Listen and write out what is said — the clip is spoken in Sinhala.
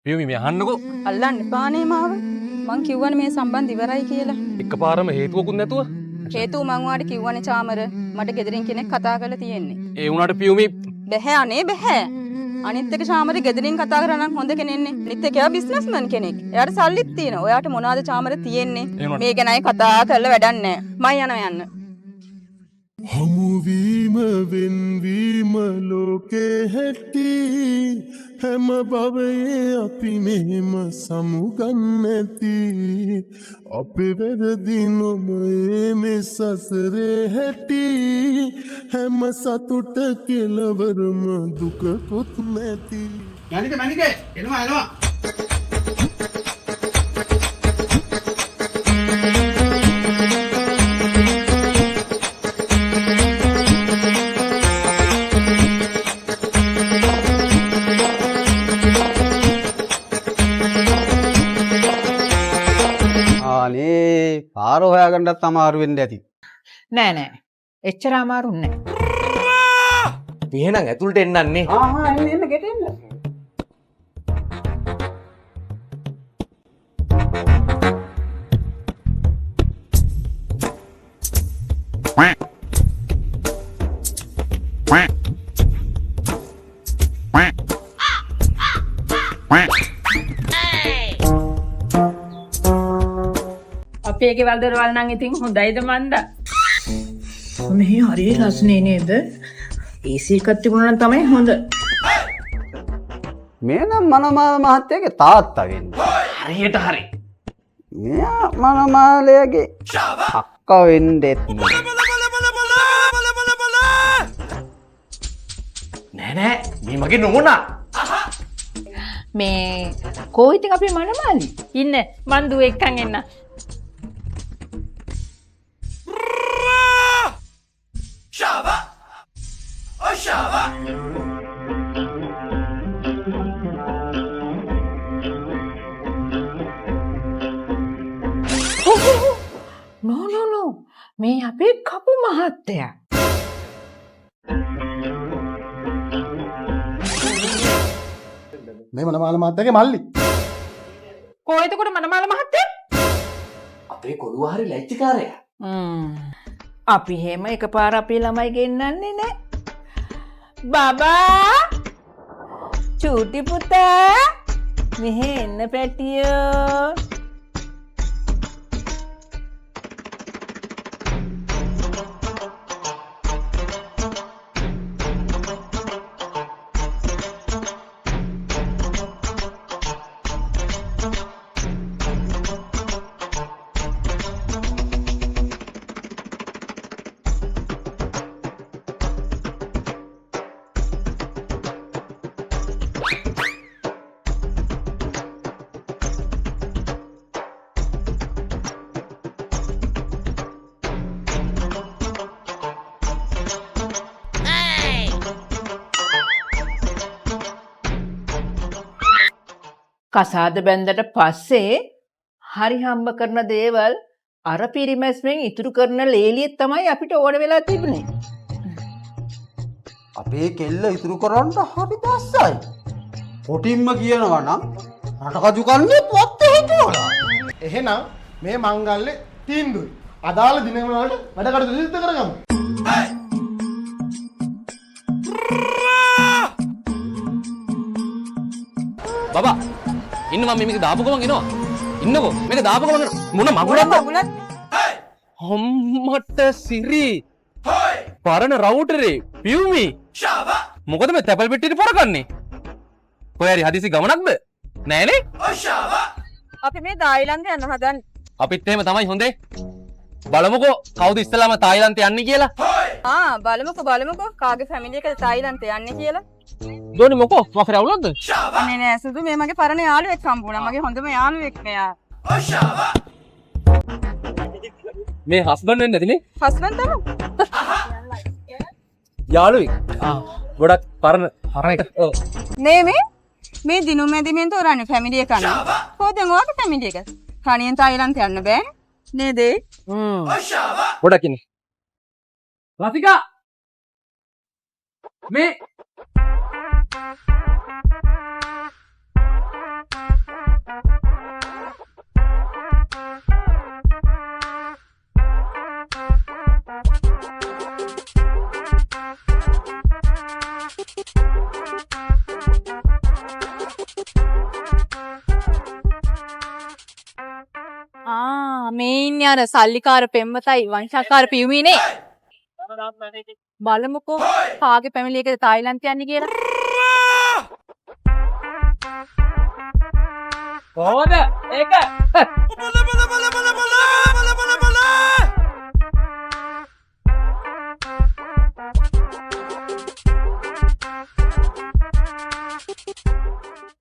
පියුමි මේ අහන්නකෝ. අල්ලන්න එපානේ මාව. මං කිව්වනේ මේ සම්බන්ධ ඉවරයි කියලා. එකපාරම හේතුවකුත් නැතුව. හේතුව මං ඔයාලට කිව්වනේ චාමර මට ගෙදරින් කෙනෙක් කතා කරලා තියෙන්නේ. ඒ වුණාට පියුමි බැහැ අනේ බැහැ. අනිත් එක චාමර ගෙදරින් කතා කරා නම් හොඳ කෙනෙන්නේ. අනිත් එක එයා බිස්නස්මන් කෙනෙක්. එයාට සල්ලිත් තියෙනවා. ඔයාට මොනවද චාමර තියෙන්නේ? මේ ගැනයි කතා කරලා වැඩක් නැහැ. මං යනවා යන්න. හමු වීම වෙන්වීම ලෝකේ හැටි හැම භවයේ අපි මෙහෙම සමුගන්නැති අපේ වැරදි නොමයේ මේ සසරේ හැටි හැම සතුට කෙලවරම දුකකුත් නැති මැනිකේ එනවා පාර හොයාගන්නත් අමාරු වෙන්න ඇති. නෑ. එච්චර අමාරු නෑ. එහෙනම් ඇතුළට එන්නන්නේ. එන්න ගෙටෙන්න. අපේ ගෙවල් දොරවල් නම් ඉතින් හොඳයිද මන්දා. මේ හරිය රස්නේ නේද? AC එකක් තිබුණා නම් තමයි හොඳ. මේ නම් මනමාල මහත්තයාගේ තාත්තා වෙන්නේ. හරියට හරි. මෙයා මනමාලයාගේ අක්කා වෙන්නෙත් නෑ මේ මගේ නෝනා. මේ කෝ ඉතින් අපේ මනමාලි ඉන්න මන් දුව එක්කන් එන්න. නෝ මේ අපේ කපු මහත්තයා. මේ මනමාල මහත්තයාගේ මල්ලි කෝ එතකොට මනමාල මහත්තයා? අපේ කොළුව හරි ලැජ්ජකාරයා. අපි හැම එකපාර අපේ ළමයි ගෙන්නන්නේ නෑ. බබා චූටි පුතා මෙහෙ එන්න පැටියෝ. කසාද බැන්දට පස්සේ හරි හම්බ කරන දේවල් අර පිරිමැස්මෙන් ඉතුරු කරන ලේලියෙත් තමයි අපිට ඕන වෙලා තිබුණේ. අපේ කෙල්ල ඉතුරු කරන්න හරි දැස්සයි. කොටින්ම කියනවා නම් රටකජු කන්නේ පොත්තේ හිටවලා. එහෙනම් මේ මංගල්‍යේ තීන්දුවයි අදාළ දිනවල වලට වැඩ කටයුතු සිදු කරගමු. බබා ඉන්න මම මේක දාපු ගමන් එනවා. ඉන්නකෝ මේක දාපු ගමන් මොන මගුලක්ද? හම්මට සිරි. පරණ රවුටරේ පියුමි. මොකද මේ තැපල් පෙට්ටියට පොරකන්නේ? කොහේ හරි හදිසි ගමනක්ද? නෑනේ. අපි මේ තායිලන්තේ යන්න හදන්නේ. අපිත් එහෙම තමයි හොඳේ. බලමුකෝ කවුද ඉස්සලාම තායිලන්තේ යන්නේ කියලා. බලමුකෝ කාගේ ෆැමිලි එකද තායිලන්තේ යන්නේ කියලා. දෝනි මොකෝ මොකද අවුලක්ද? අනේ නෑ සුදු මේ මගේ පරණ යාළුවෙක් හම්බුණා. මගේ හොඳම යාළුවෙක් මෙයා. මේ හස්බන්ඩ් වෙන්නේ නැතිනේ. හස්බන්ඩ් තමයි. යාළුවෙක්. ගොඩක් පරණ එක. ඔව්. මේ දිනුම් මැදිමින් තෝරන්නේ ෆැමිලි එක නේ. කොහෙද ඔයාගේ ෆැමිලි එක? කණියෙන් තායිලන්ත යන්න බෑ නේද? ගොඩක් ඉන්නේ. රතිකා මේ අර සල්ලිකාර පෙම්වතයි වංශාකාර පියුමීනේ. බලමුකෝ කාගේ පැමිණි එකද තායිලන්ත යන්නේ කියලා. කොහොමද ඒක